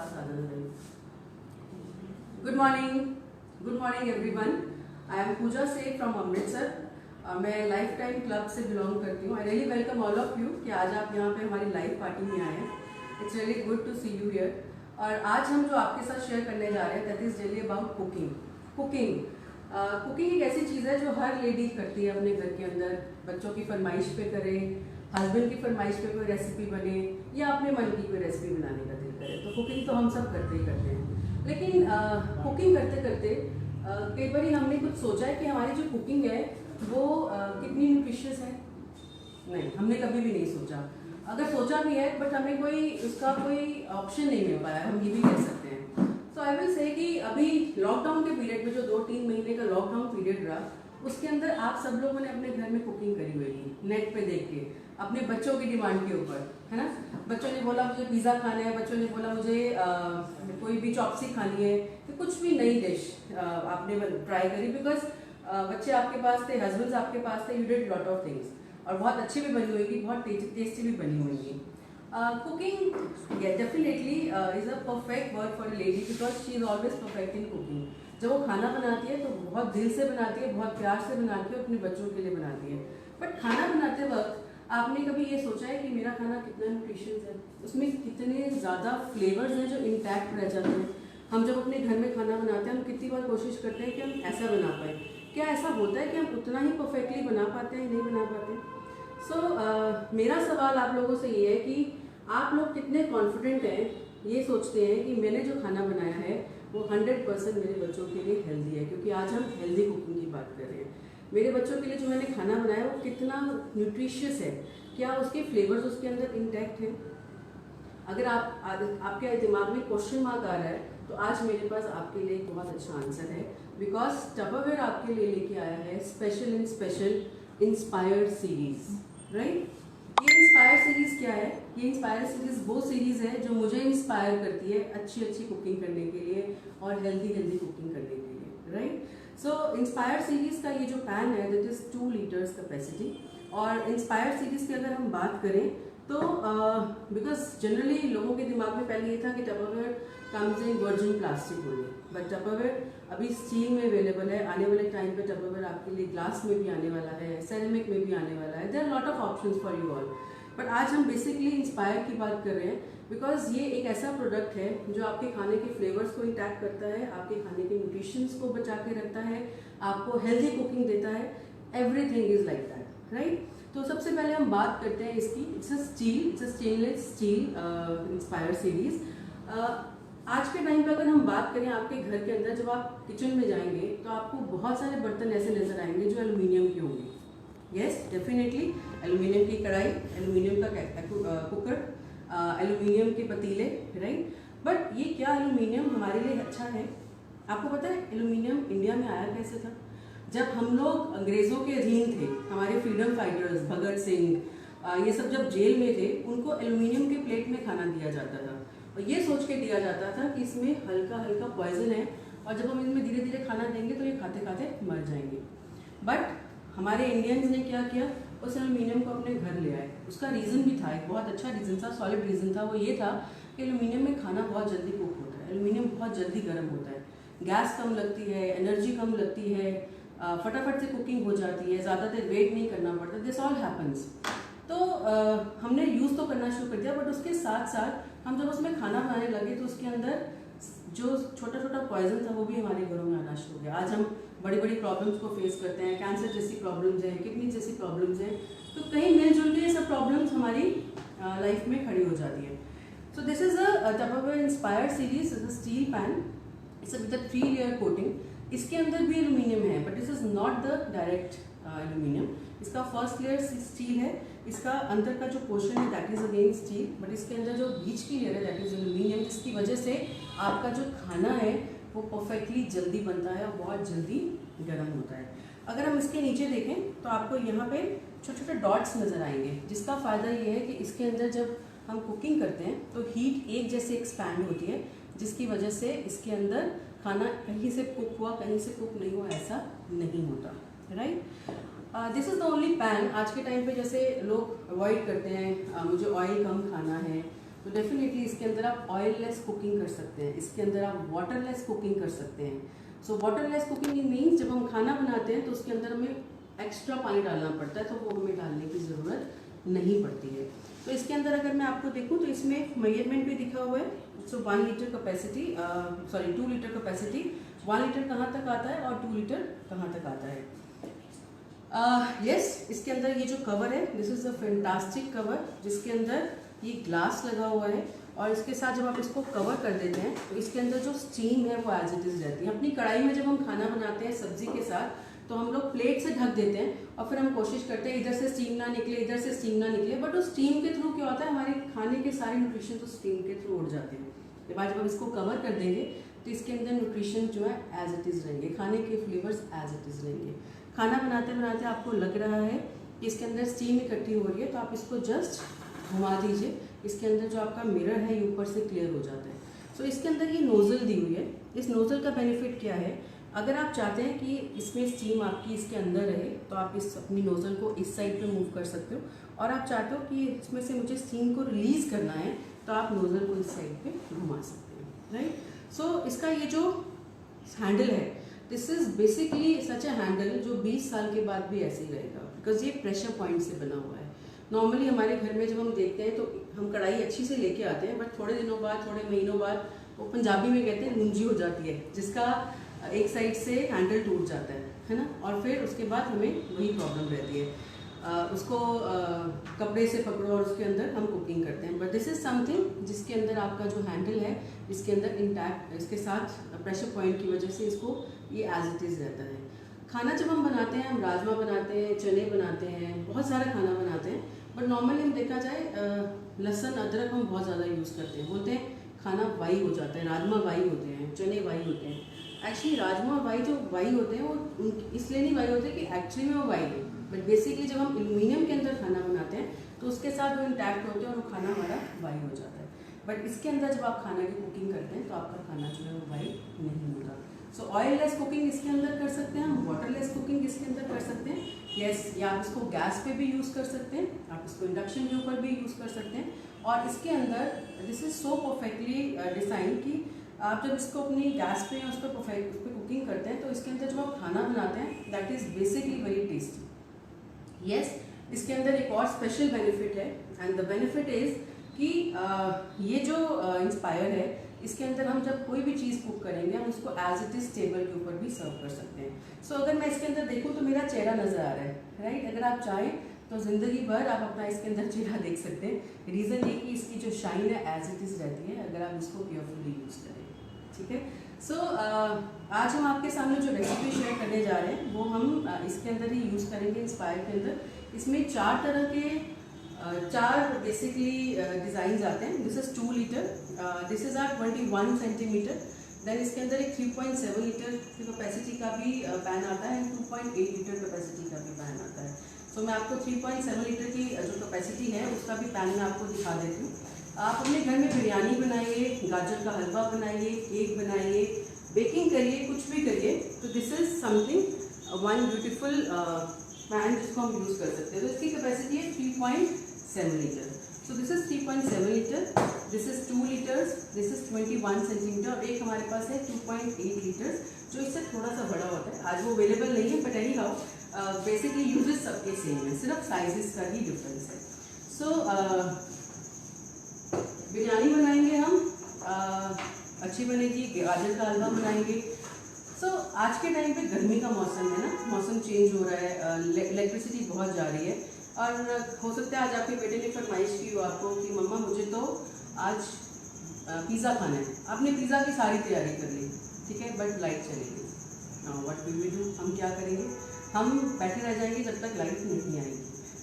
पास आ जाना। Good morning everyone. I am Pooja Seth from Amritsar. मैं लाइफ टाइम क्लब से बिलोंग करती हूँ। I really welcome all of you कि आज आप यहाँ पे हमारी लाइव पार्टी में आए हैं। It's really good to see you here. और आज हम जो आपके साथ शेयर करने जा रहे हैं that is really about cooking. Cooking एक ऐसी चीज़ है जो हर लेडी करती है अपने घर के अंदर। बच्चों की फरमाइश पे करे, हस्बैंड की फरमाइश पे कोई रेसिपी बने या अपने मन की कोई रेसिपी बनाने का दिल करे, तो कुकिंग तो हम सब करते ही करते हैं। लेकिन कुकिंग करते करते कई बार हमने कुछ सोचा है कि हमारी जो कुकिंग है वो कितनी न्यूट्रिशियस है। नहीं, हमने कभी भी नहीं सोचा। अगर सोचा भी है बट हमें उसका कोई ऑप्शन नहीं मिल पाया, हम ये भी कह सकते हैं। सो आई विल से कि अभी लॉकडाउन के पीरियड में जो 2-3 महीने का लॉकडाउन पीरियड रहा, उसके अंदर आप सब लोगों ने अपने घर में कुकिंग करी हुई, नेट पे देख के, अपने बच्चों की डिमांड के ऊपर, है ना। बच्चों ने बोला मुझे पिज़्ज़ा खाना है, बच्चों ने बोला मुझे कोई भी चॉपस्टिक खानी है, तो कुछ भी नई डिश आपने ट्राई करी। बिकॉज बच्चे आपके पास थे, हस्बैंड्स आपके पास थे, you did lot of things, और बहुत अच्छी भी बनी होगी, बहुत टेस्टी भी बनी होगी। Cooking definitely is a perfect work for a lady because she is always perfect in cooking. जब वो खाना बनाती है तो बहुत दिल से बनाती है, बहुत प्यार से बनाती है, अपने बच्चों के लिए बनाती है। बट खाना बनाते वक्त आपने कभी ये सोचा है कि मेरा खाना कितना न्यूट्रिशियस है, उसमें कितने ज़्यादा फ्लेवर्स हैं जो इंटैक्ट रह जाते हैं। हम जब अपने घर में खाना बनाते हैं हम कितनी बार कोशिश करते हैं कि हम ऐसा बना पाए। क्या ऐसा होता है कि हम उतना ही परफेक्टली बना पाते हैं, नहीं बना पाते? सो मेरा सवाल आप लोगों से ये है कि आप लोग कितने कॉन्फिडेंट हैं, ये सोचते हैं कि मैंने जो खाना बनाया है वो 100% मेरे बच्चों के लिए हेल्दी है। क्योंकि आज हम हेल्दी कुकिंग की बात कर रहे हैं। मेरे बच्चों के लिए जो मैंने खाना बनाया वो कितना न्यूट्रिशियस है, क्या उसके फ्लेवर्स उसके अंदर इंटैक्ट हैं? अगर आपके दिमाग में क्वेश्चन मार्क आ रहा है तो आज मेरे पास आपके लिए एक बहुत अच्छा आंसर है। बिकॉज टपरवेयर आपके लिए लेके आया है स्पेशल इंस्पायर्ड सीरीज, राइट। ये इंस्पायर सीरीज क्या है? ये इंस्पायर सीरीज वो सीरीज है जो मुझे इंस्पायर करती है अच्छी कुकिंग करने के लिए और हेल्दी कुकिंग करने के लिए, राइट। सो इंस्पायर सीरीज का ये जो पैन है दैट इज 2 लीटर्स कैपेसिटी। और इंस्पायर सीरीज की अगर हम बात करें तो बिकॉज जनरली लोगों के दिमाग में पहले ये था कि Tupperware comes in virgin plastic only, but Tupperware अभी स्टील में अवेलेबल है। आने वाले टाइम पे टपरवेयर आपके लिए ग्लास में भी आने वाला है, सेरेमिक में भी आने वाला है। There are lot of options for you all. But आज हम बेसिकली इंस्पायर की बात कर रहे हैं बिकॉज ये एक ऐसा प्रोडक्ट है जो आपके खाने के फ्लेवर्स को इंटैक्ट करता है, आपके खाने के न्यूट्रिशंस को बचा के रखता है, आपको हेल्दी कुकिंग देता है। Everything is like that, right. तो सबसे पहले हम बात करते हैं इसकी। It's a stainless steel inspire series. आज के टाइम पे अगर हम बात करें आपके घर के अंदर, जब आप किचन में जाएंगे तो आपको बहुत सारे बर्तन ऐसे नजर आएंगे जो एल्युमिनियम के होंगे। यस, डेफिनेटली एल्युमिनियम की कढ़ाई, एल्युमिनियम का कुकर, एल्युमिनियम के पतीले, राइट। बट ये क्या एल्युमिनियम हमारे लिए अच्छा है? आपको पता है एल्युमिनियम इंडिया में आया कैसे था? जब हम लोग अंग्रेजों के अधीन थे, हमारे फ्रीडम फाइटर्स भगत सिंह ये सब जब जेल में थे, उनको एल्युमिनियम के प्लेट में खाना दिया जाता था और ये सोच के दिया जाता था कि इसमें हल्का पॉइजन है और जब हम इनमें धीरे धीरे खाना देंगे तो ये खाते खाते मर जाएंगे। बट हमारे इंडियंस ने क्या किया, उस एल्युमिनियम को अपने घर ले आए। उसका रीज़न भी था, एक बहुत अच्छा रीज़न था, सॉलिड रीज़न था। वो ये था कि एल्युमिनियम में खाना बहुत जल्दी कुक होता है, एल्युमिनियम बहुत जल्दी गर्म होता है, गैस कम लगती है, एनर्जी कम लगती है, फटाफट से कुकिंग हो जाती है, ज़्यादा देर वेट नहीं करना पड़ता। This all happens. तो हमने यूज़ तो करना शुरू कर दिया, बट उसके साथ साथ हम जब उसमें खाना बनाने लगे तो उसके अंदर जो छोटा पॉइजन था वो भी हमारे घरों में आना शुरू हो गया। आज हम बड़ी प्रॉब्लम्स को फेस करते हैं, कैंसर जैसी प्रॉब्लम्स हैं, किडनी जैसी प्रॉब्लम्स हैं। तो कहीं मिलजुल के ये सब प्रॉब्लम्स हमारी लाइफ में खड़ी हो जाती है। So this is a Tupperware inspired series, is a steel pan, it's with a 3 layer coating. इसके अंदर भी एल्युमिनियम है but this is not the direct aluminium. इसका फर्स्ट लेयर स्टील है, इसका अंदर का जो पोर्शन है that is again steel, but इसके अंदर जो बीच की लेयर है दैट इज एल्युमिनियम, जिसकी वजह से आपका जो खाना है वो परफेक्टली जल्दी बनता है और बहुत जल्दी गर्म होता है। अगर हम इसके नीचे देखें तो आपको यहाँ पे छोटे डॉट्स नज़र आएंगे, जिसका फ़ायदा ये है कि इसके अंदर जब हम कुकिंग करते हैं तो हीट एक जैसे एक्सपैंड होती है, जिसकी वजह से इसके अंदर खाना कहीं से कुक हुआ कहीं से कुक नहीं हुआ ऐसा नहीं होता, right. This is the only pan. आज के टाइम पे जैसे लोग अवॉइड करते हैं, मुझे ऑयल कम खाना है, तो डेफिनेटली इसके अंदर आप ऑयल लेस कुकिंग कर सकते हैं, इसके अंदर आप वाटर लेस कुकिंग कर सकते हैं। So water less cooking in means जब हम खाना बनाते हैं तो उसके अंदर हमें एक्स्ट्रा पानी डालना पड़ता है, तो वो हमें डालने की ज़रूरत नहीं पड़ती है। तो इसके अंदर अगर मैं आपको देखूँ तो इसमें मेजरमेंट भी दिखा हुआ है। सो 1 litre capacity, 2 litre capacity, 1 litre कहाँ तक आता है और 2 लीटर कहाँ तक आता है। यस, इसके अंदर ये जो कवर है, this is a fantastic cover, जिसके अंदर ये ग्लास लगा हुआ है और इसके साथ जब आप इसको कवर कर देते हैं तो इसके अंदर जो स्टीम है वो एज इट इज़ रहती है। अपनी कढ़ाई में जब हम खाना बनाते हैं सब्जी के साथ तो हम लोग प्लेट से ढक देते हैं और फिर हम कोशिश करते हैं इधर से स्टीम ना निकले, इधर से स्टीम ना निकले, बट उस स्टीम के थ्रू क्या होता है, हमारे खाने के सारे न्यूट्रिशन तो स्टीम के थ्रू उड़ जाते हैं। जब आज हम इसको कवर कर देंगे तो इसके अंदर न्यूट्रिशन जो है एज इट इज़ रहेंगे, खाने के फ्लेवर्स एज इट इज़ रहेंगे। खाना बनाते बनाते आपको लग रहा है कि इसके अंदर स्टीम इकट्ठी हो रही है तो आप इसको जस्ट घुमा दीजिए, इसके अंदर जो आपका मिरर है ये ऊपर से क्लियर हो जाता है। सो इसके अंदर ये नोज़ल दी हुई है। इस नोज़ल का बेनिफिट क्या है, अगर आप चाहते हैं कि इसमें स्टीम आपकी इसके अंदर रहे तो आप इस अपनी नोज़ल को इस साइड पे मूव कर सकते हो, और आप चाहते हो कि इसमें से मुझे स्टीम को रिलीज़ करना है तो आप नोज़ल को इस साइड पे घुमा सकते हैं, राइट। सो इसका ये जो हैंडल है, this is basically such A handle जो 20 साल के बाद भी ऐसे ही रहेगा, बिकॉज ये प्रेशर पॉइंट से बना हुआ है। नॉर्मली हमारे घर में जब हम देखते हैं तो हम कढ़ाई अच्छी से लेके आते हैं, बट थोड़े दिनों बाद, थोड़े महीनों बाद वो पंजाबी में कहते हैं लूंजी हो जाती है, जिसका एक साइड से हैंडल टूट जाता है ना, और फिर उसके बाद हमें वही प्रॉब्लम रहती है। उसको कपड़े से पकड़ो और उसके अंदर हम कुकिंग करते हैं, बट दिस इज़ समथिंग जिसके अंदर आपका जो हैंडल है इसके अंदर इंटैक्ट, इसके साथ प्रेशर पॉइंट की वजह से इसको ये एज इट इज़ रहता है। खाना जब हम बनाते हैं, हम राजमा बनाते हैं, चने बनाते हैं, बहुत सारा खाना बनाते हैं, बट नॉर्मली हम देखा जाए लहसुन अदरक हम बहुत ज़्यादा यूज़ करते हैं। बोलते हैं खाना वाई हो जाता है, राजमा वाई होते हैं, चने वाई होते हैं। एक्चुअली राजमा वाई जो वाई होते हैं वो इसलिए नहीं वाई होते कि एक्चुअली में वो वाई है, बट बेसिकली जब हम एल्यूमिनियम के अंदर खाना बनाते हैं तो उसके साथ वो इंटैक्ट होते हैं और वो खाना हमारा वाई हो जाता है। बट इसके अंदर जब आप खाने की कुकिंग करते हैं तो आपका खाना जो है वो वाई नहीं होता। सो ऑयल लेस कुकिंग इसके अंदर कर सकते हैं हम, वाटर लेस कुकिंग इसके अंदर कर सकते हैं। यस, या आप इसको गैस पे भी यूज़ कर सकते हैं, आप इसको इंडक्शन के ऊपर भी यूज़ कर सकते हैं। और इसके अंदर this is so perfectly design कि आप जब इसको अपनी गैस पे या उस पर कुकिंग करते हैं तो इसके अंदर जब आप खाना बनाते हैं that is basically very tasty. Yes, इसके अंदर एक और स्पेशल बेनिफिट है, एंड द बेनिफिट इज़ कि ये जो इंस्पायर है, इसके अंदर हम जब कोई भी चीज़ कुक करेंगे हम उसको एज इट इज़ टेबल के ऊपर भी सर्व कर सकते हैं। सो अगर मैं इसके अंदर देखूँ तो मेरा चेहरा नज़र आ रहा है, राइट। अगर आप चाहें तो ज़िंदगी भर आप अपना इसके अंदर चेहरा देख सकते हैं। रीज़न ये कि इसकी जो शाइन है एज इट इज़ रहती है अगर आप इसको केयरफुली यूज़ करें, ठीक है। सो आज हम आपके सामने जो रेसिपी शेयर करने जा रहे हैं वो हम इसके अंदर ही यूज़ करेंगे, इंस्पायर के अंदर। इसमें 4 तरह के 4 बेसिकली डिज़ाइंस आते हैं। This is 2 litre, this is our 21 centimetre. Then इसके अंदर एक 3.7 लीटर की कैपेसिटी का भी पैन आता है, 2.8 लीटर कैपेसिटी का भी पैन आता है। सो मैं आपको 3.7 लीटर की जो कैपेसिटी है उसका भी पैन मैं आपको दिखा देती हूँ। आप अपने घर में बिरयानी बनाइए, गाजर का हलवा बनाइए, केक बनाइए, बेकिंग करिए, कुछ भी करिए, तो this is something one beautiful pan जिसको हम यूज़ कर सकते हैं। तो इसकी कैपेसिटी है 3.7 litre. So this is 3.7 litre, this is 2 litres, this is 21 centimetre, और एक हमारे पास है 2.8 लीटर्स जो इससे थोड़ा सा बड़ा होता है। आज वो अवेलेबल नहीं है, but any how basically uses सबके सेम है, सिर्फ साइजेस का ही डिफरेंस है। सो बिरयानी बनाएंगे हम, अच्छी बनेगी, गाजर का हलवा बनाएंगे। सो आज के टाइम पे गर्मी का मौसम है ना, मौसम चेंज हो रहा है, इलेक्ट्रिसिटी बहुत जा रही है, और हो सकता है आज आपके बेटे ने फरमाइश की हो आपको कि मम्मा मुझे तो आज पिज़्ज़ा खाना है। आपने पिज़्ज़ा की सारी तैयारी कर ली, ठीक है, बट लाइट चली गई। Now what will we do, हम क्या करेंगे, हम बैठे रह जाएंगे जब तक लाइट नहीं आएगी।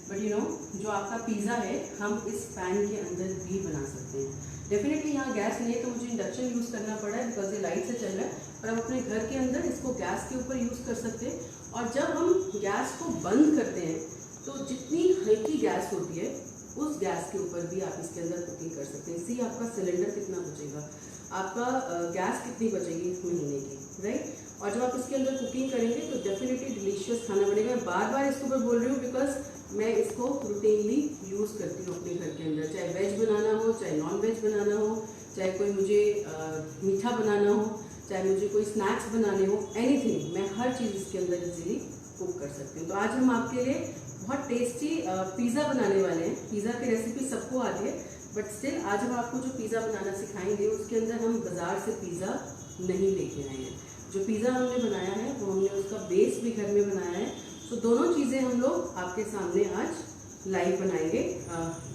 बट यू नो जो आपका पिज़्ज़ा है हम इस पैन के अंदर भी बना सकते हैं। डेफिनेटली यहाँ गैस नहीं है तो मुझे इंडक्शन यूज़ करना पड़ा है बिकॉज ये लाइट से चल रहा है, पर हम अपने घर के अंदर इसको गैस के ऊपर यूज़ कर सकते हैं। और जब हम गैस को बंद करते हैं तो जितनी हल्की गैस होती है उस गैस के ऊपर भी आप इसके अंदर कुकिंग कर सकते हैं। इससे आपका सिलेंडर कितना बचेगा, आपका गैस कितनी बचेगी इस महीने की, राइट। और जब आप इसके अंदर कुकिंग करेंगे तो डेफिनेटली डिलीशियस खाना बनेगा। मैं बार बार इसके ऊपर बोल रही हूँ बिकॉज मैं इसको रूटीनली यूज़ करती हूँ अपने घर के अंदर, चाहे वेज बनाना हो, चाहे नॉन वेज बनाना हो, चाहे कोई मुझे मीठा बनाना हो, चाहे मुझे कोई स्नैक्स बनाने हो, एनीथिंग, मैं हर चीज़ इसके अंदर इजीली कुक कर सकती हूँ। तो आज हम आपके लिए बहुत टेस्टी पिज़्ज़ा बनाने वाले हैं। पिज़्ज़ा की रेसिपी सबको आती है, बट स्टिल आज हम आपको जो पिज़्ज़ा बनाना सिखाएंगे उसके अंदर हम बाज़ार से पिज़्ज़ा नहीं लेके आए हैं। जो पिज़्ज़ा हमने बनाया है वो हमने उसका बेस भी घर में बनाया है। तो दोनों चीज़ें हम लोग आपके सामने आज लाइव बनाएंगे,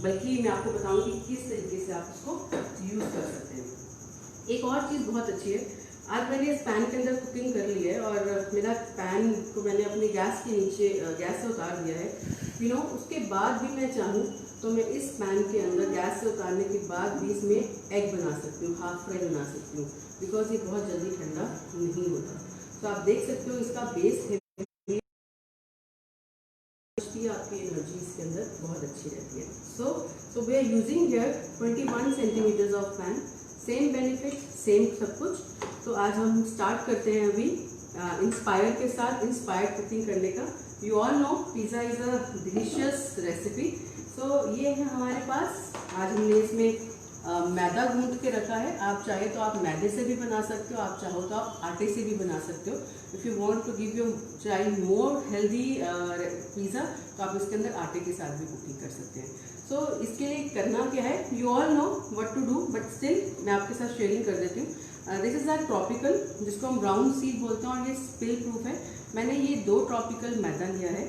बल्कि मैं आपको बताऊंगी किस तरीके से आप उसको यूज़ कर सकते हैं। एक और चीज़ बहुत अच्छी है, आज मैंने इस पैन के अंदर कुकिंग कर ली है और मेरा पैन को मैंने अपने गैस के नीचे गैस से उतार दिया है। उसके बाद भी मैं चाहूँ तो मैं इस पैन के अंदर गैस से उतारने के बाद भी इसमें एग बना सकती हूँ, हाफ फ्राई बना सकती हूँ, बिकॉज ये बहुत जल्दी ठंडा नहीं होता। तो आप देख सकते हो इसका बेस है, आपकी एनर्जी इसके अंदर बहुत अच्छी रहती है। So we are using here 21 centimetres of pan, same benefit, same सब कुछ। तो आज हम स्टार्ट करते हैं अभी इंस्पायर के साथ, इंस्पायर्ड कुकिंग करने का। You all know pizza is a delicious recipe. So ये है हमारे पास, आज हमने इसमें मैदा गूंथ के रखा है। आप चाहे तो आप मैदे से भी बना सकते हो, आप चाहो तो आप आटे से भी बना सकते हो। If you want to give your child more healthy pizza तो आप इसके अंदर आटे के साथ भी कुकिंग कर सकते हैं। सो इसके लिए करना क्या है, you all know what to do, but still मैं आपके साथ शेयरिंग कर देती हूँ। दिस इज़ आर ट्रॉपिकल, जिसको हम ब्राउन सीड बोलते हैं, और ये स्पिल प्रूफ है। मैंने ये 2 ट्रॉपिकल मैदा लिया है,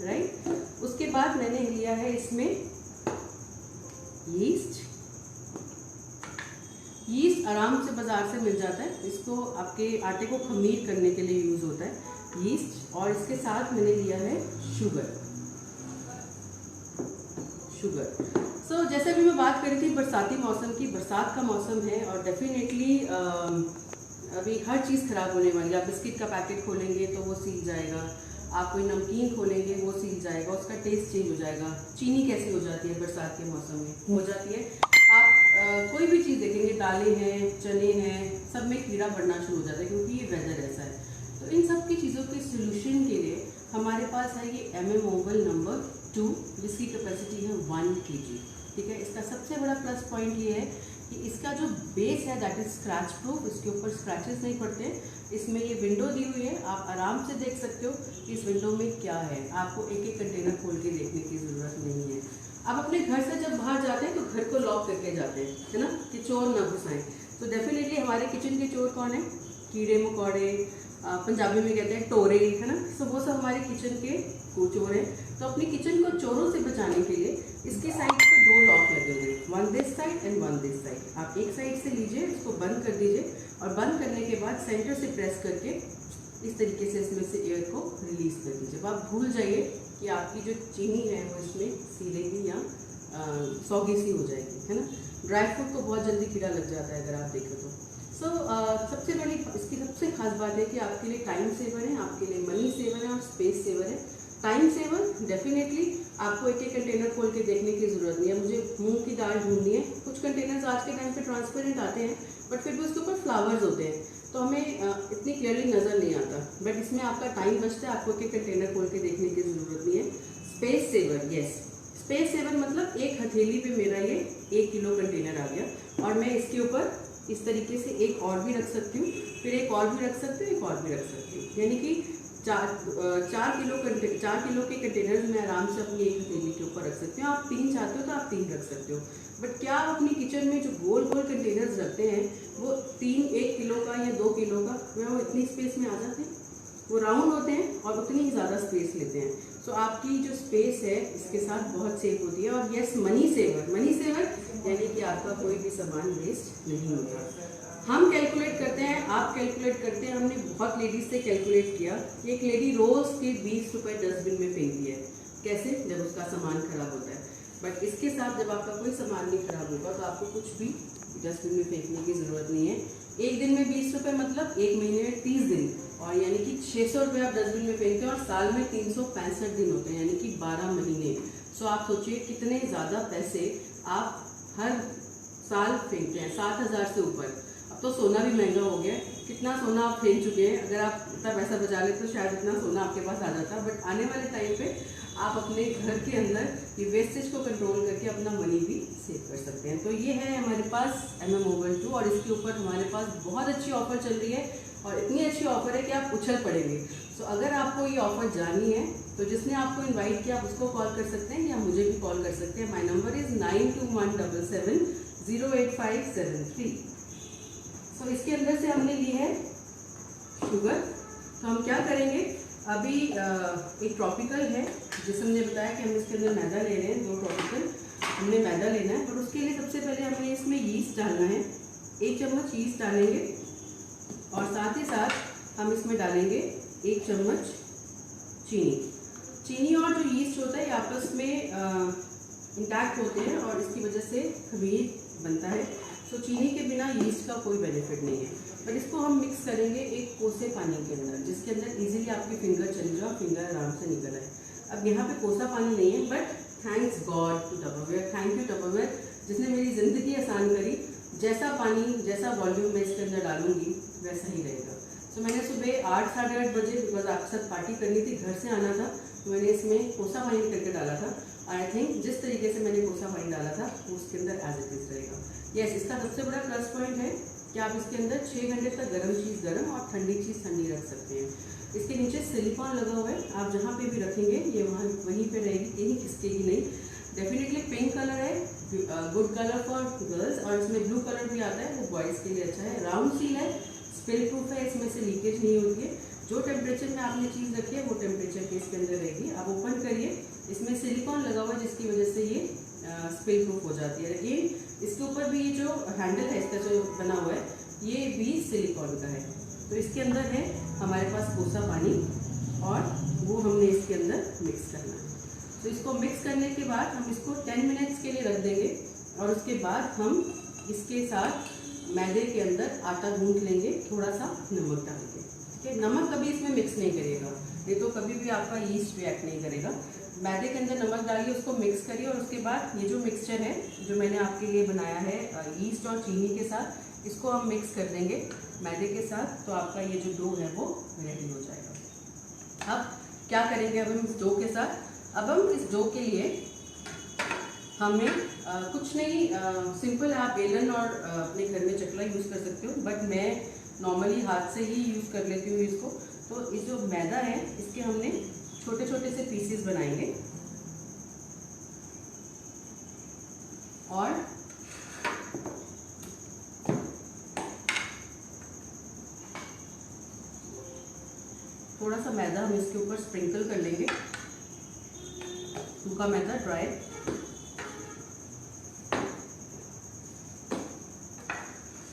राइट। उसके बाद मैंने लिया है इसमें यीस्ट। यीस्ट आराम से बाजार से मिल जाता है, इसको आपके आटे को खमीर करने के लिए यूज़ होता है यीस्ट। और इसके साथ मैंने लिया है शुगर। सो जैसे भी मैं बात करी थी बरसाती मौसम की, बरसात का मौसम है और डेफिनेटली अभी हर चीज़ ख़राब होने वाली है। आप बिस्किट का पैकेट खोलेंगे तो वो सील जाएगा, आप कोई नमकीन खोलेंगे वो सील जाएगा, उसका टेस्ट चेंज हो जाएगा। चीनी कैसी हो जाती है बरसात के मौसम में, हो जाती है। आप कोई भी चीज़ देखेंगे, दालें हैं, चने हैं, सब में कीड़ा बढ़ना शुरू हो जाता है, क्योंकि ये वेदर ऐसा है। तो इन सब की चीज़ों के सोल्यूशन के लिए हमारे पास है ये MM ओवल नंबर 2, जिसकी कैपेसिटी है 1 kg। ठीक है, इसका सबसे बड़ा प्लस पॉइंट ये है कि इसका जो बेस है दैट इज स्क्रैच प्रूफ, इसके ऊपर स्क्रैचेस नहीं पड़ते। इसमें ये विंडो दी हुई है, आप आराम से देख सकते हो कि इस विंडो में क्या है। आपको एक एक कंटेनर खोल के देखने की ज़रूरत नहीं है। आप अपने घर से जब बाहर जाते हैं तो घर को लॉक करके जाते हैं, है ना, कि चोर ना घुस आए। तो डेफिनेटली हमारे किचन के चोर कौन है? कीड़े मकोड़े, पंजाबी में कहते हैं टोरे, है ना। तो वो सब हमारे किचन के चोर हैं। तो अपनी किचन को चोरों से बचाने के लिए इसके साइड पे 2 लॉक लगे हुए हैं, 1 this side and 1 this side. आप एक साइड से लीजिए, इसको बंद कर दीजिए और बंद करने के बाद सेंटर से प्रेस करके इस तरीके से इसमें से एयर को रिलीज कर दीजिए। अब आप भूल जाइए कि आपकी जो चीनी है वो इसमें सीलेगी या सौगी सी हो जाएगी, है ना। ड्राई फ्रूट को बहुत जल्दी कीड़ा लग जाता है अगर आप देखें तो। सबसे बड़ी इसकी सबसे खास बात है कि आपके लिए टाइम सेवर है, आपके लिए मनी सेवर है और स्पेस सेवर है। टाइम सेवर डेफिनेटली, आपको एक एक कंटेनर खोल के देखने की ज़रूरत नहीं है। मुझे मूंग की दाल ढूंढनी है, कुछ कंटेनर्स आज के टाइम पे ट्रांसपेरेंट आते हैं, बट फिर भी उसके ऊपर फ्लावर्स होते हैं तो हमें इतनी क्लियरली नज़र नहीं आता। बट इसमें आपका टाइम बचता है, आपको एक एक कंटेनर खोल के देखने की ज़रूरत नहीं है। Space saver, yes, space saver मतलब एक हथेली पे मेरा ये 1 किलो कंटेनर आ गया और मैं इसके ऊपर इस तरीके से एक और भी रख सकती हूँ, फिर एक और भी रख सकती हूँ, एक और भी रख सकती हूँ। यानी कि 4 किलो के कंटेनर मैं आराम से अपनी एक हथेली के ऊपर रख सकती हूँ। आप 3 चाहते हो तो आप 3 रख सकते हो। बट क्या आप अपनी किचन में जो गोल गोल कंटेनर्स रखते हैं वो 1 किलो का या 2 किलो का, वो इतनी स्पेस में आ जाते हैं? वो राउंड होते हैं और उतनी ही ज़्यादा स्पेस लेते हैं। तो आपकी जो स्पेस है इसके साथ बहुत सेव होती है। और यस, मनी सेवर यानी कि आपका कोई भी सामान वेस्ट नहीं होता। हम कैलकुलेट करते हैं, आप कैलकुलेट करते हैं, हमने बहुत लेडीज से कैलकुलेट किया। एक लेडी रोज़ के 20 रुपये डस्टबिन में फेंकती है। कैसे? जब उसका सामान खराब होता है। बट इसके साथ जब आपका कोई सामान नहीं खराब होगा तो आपको कुछ भी डस्टबिन में फेंकने की ज़रूरत नहीं है। एक दिन में 20 रुपये मतलब 1 महीने में 30 दिन, और यानी कि 600 रुपये आप डस्टबिन में फेंकते हैं और साल में 365 दिन होते हैं, यानी कि 12 महीने। सो आप सोचिए कितने ज़्यादा पैसे आप हर साल फेंकते हैं, 7,000 से ऊपर। अब तो सोना भी महंगा हो गया है, कितना सोना आप फेंक चुके हैं। अगर आप इतना पैसा बचा लेते तो शायद इतना सोना आपके पास आ जाता। बट आने वाले टाइम पे आप अपने घर के अंदर ये वेस्टेज को कंट्रोल करके अपना मनी भी सेव कर सकते हैं। तो ये है हमारे पास MM Oval 2 और इसके ऊपर हमारे पास बहुत अच्छी ऑफर चल रही है और इतनी अच्छी ऑफर है कि आप उछल पड़ेंगे। तो अगर आपको ये ऑफर जाननी है तो जिसने आपको इनवाइट किया आप उसको कॉल कर सकते हैं या मुझे भी कॉल कर सकते हैं। My number is 9217708573। सो इसके अंदर से हमने ली है शुगर। तो हम क्या करेंगे, अभी एक ट्रॉपिकल है जिसे हमने बताया कि हम इसके अंदर मैदा ले रहे हैं, 2 ट्रॉपिकल हमने मैदा लेना है। और उसके लिए सबसे पहले हमें इसमें यीस्ट डालना है, 1 चम्मच यीस्ट डालेंगे और साथ ही साथ हम इसमें डालेंगे 1 चम्मच चीनी और जो यीस्ट होता है आपस में इंटैक्ट होते हैं और इसकी वजह से खमीर बनता है। तो चीनी के बिना यीस्ट का कोई बेनिफिट नहीं है। पर इसको हम मिक्स करेंगे एक कोसे पानी के अंदर, जिसके अंदर इजीली आपकी फिंगर चली जाए, फिंगर आराम से निकल आए। अब यहाँ पे कोसा पानी नहीं है, but thanks God to Tupperware, thank you Tupperware जिसने मेरी ज़िंदगी आसान करी। जैसा पानी जैसा वॉल्यूम मैं इसके अंदर डालूंगी वैसा ही रहेगा। तो मैंने सुबह 8 साढ़े 8 बजे, बिकॉज आपके साथ पार्टी करनी थी, घर से आना था, तो मैंने इसमें कोसा पानी करके डाला था। आई थिंक जिस तरीके से मैंने कोसा पानी डाला था वो उसके अंदर एज इट इज रहेगा। यस, इसका सबसे बड़ा प्लस पॉइंट है कि आप इसके अंदर 6 घंटे तक गर्म चीज़ गर्म और ठंडी चीज़ ठंडी रख सकते हैं। इसके नीचे सिलिकॉन लगा हुआ है, आप जहाँ पे भी रखेंगे ये वहाँ वहीं पे रहेगी, कहीं खिसकेगी नहीं। डेफिनेटली पिंक कलर है, गुड कलर फॉर गर्ल्स, और इसमें ब्लू कलर भी आता है, वो बॉयज़ के लिए अच्छा है। राउंड सील है, स्पिल प्रूफ है, इसमें से लीकेज नहीं होती है। जो टेम्परेचर में आपने चीज़ रखी है वो टेम्परेचर के इसके अंदर रहेगी। आप ओपन करिए, इसमें सिलिकॉन लगा हुआ है जिसकी वजह से ये स्पिल प्रूफ हो जाती है। ये इसके ऊपर भी ये जो हैंडल है इसका जो बना हुआ है ये भी सिलिकॉन का है। तो इसके अंदर है हमारे पास कोसा पानी और वो हमने इसके अंदर मिक्स करना है। तो इसको मिक्स करने के बाद हम इसको 10 मिनट्स के लिए रख देंगे और उसके बाद हम इसके साथ मैदे के अंदर आटा गूंथ लेंगे, थोड़ा सा नमक डाल के। ठीक है, नमक कभी इसमें मिक्स नहीं करिएगा, ये तो कभी भी आपका यीस्ट रिएक्ट नहीं करेगा। मैदे के अंदर नमक डालिए, उसको मिक्स करिए और उसके बाद ये जो मिक्सचर है जो मैंने आपके लिए बनाया है यीस्ट और चीनी के साथ, इसको हम मिक्स कर देंगे मैदे के साथ। तो आपका ये जो डो है वो रेडी हो जाएगा। अब क्या करेंगे, अब हम इस डो के साथ, अब हम इस डो के लिए हमें कुछ नहीं, सिंपल आप बेलन और अपने घर में चकला यूज़ कर सकते हो, बट मैं नॉर्मली हाथ से ही यूज़ कर लेती हूँ इसको। तो इस जो मैदा है इसके हमने छोटे छोटे से पीसेस बनाएंगे और थोड़ा सा मैदा हम इसके ऊपर स्प्रिंकल कर लेंगे, सूखा मैदा ड्राई।